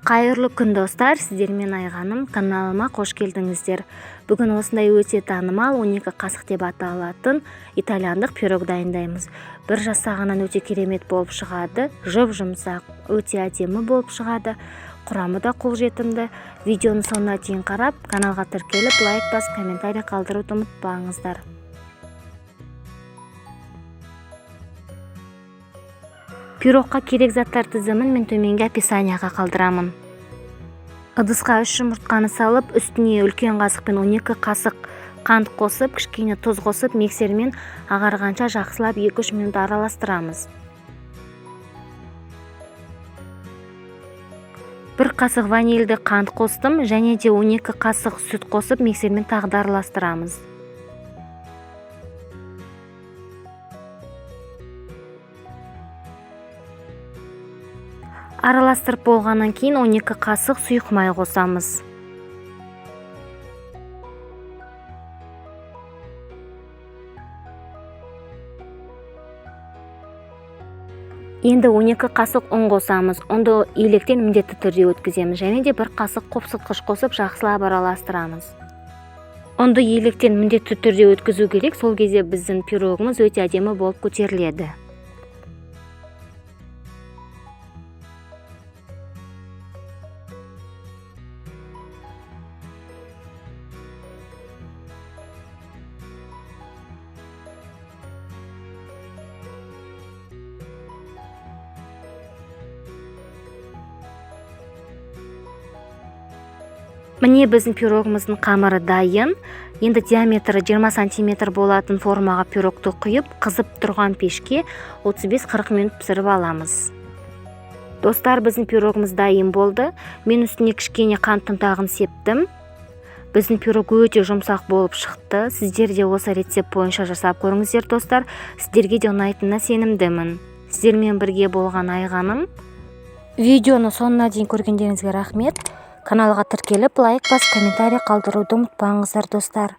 Қайырлы күн достар, сіздермен Айғаным, каналыма қош келдіңіздер. Бүгін осындай өте танымал 12 қасық деп аталатын итальяндық пирог дайындаймыз. Бір жасағаннан өте керемет болып шығады, жұп-жұмсақ, өте әдемі болып шығады. Құрамы да қолжетімді. Видеоны соңына дейін қарап, каналға тіркеліп, лайк басып, комментарий қалдыруды ұмытпаңыздар. Пирогқа керек заттар тізімін мен төменгі описанияға қалдырамын. Ыдысқа 3 жұмыртқаны салып, үстіне үлкен қасықпен 12 қасық қант қосып, кішкене тұз қосып, миксермен ағарғанша жақсылап 2-3 минут араластырамыз. 1 қасық ванильді қант қостым, және де 12 қасық сүт қосып, миксермен тағы да араластырамыз. Араластырып болғаннан кейін 12 қасық сұйық май қосамыз. Енді 12 қасық ұн қосамыз. Ұнды електен міндетті түрде өткіземіз, және де 1 қасық қопсытқыш қосып жақсылап араластырамыз. Ұнды електен міндетті түрде өткізу керек, сол кезде біздің пирогымыз өте әдемі болып көтеріледі. Міне біздің пирогымыздың қамыры дайын. Енді диаметрі 20 см болатын формаға пирогты құйып, қызып тұрған пешке 35-40 минут пісіріп аламыз. Достар, біздің пирогымыз дайын болды. Мен үстіне кішкене қант ұнтағын септім. Біздің пирог өте жұмсақ болып шықты. Сіздер де осы рецепт бойынша жасап көріңіздер достар. Сіздерге де ұнайтынына сенімдімін. Сіздермен бірге болған Айғаным. Видеоны соңына дейін көргендеріңізге рахмет. Каналға тіркеліп, лайк басып, комментарий қалдыруды ұмытпаңыздар достар.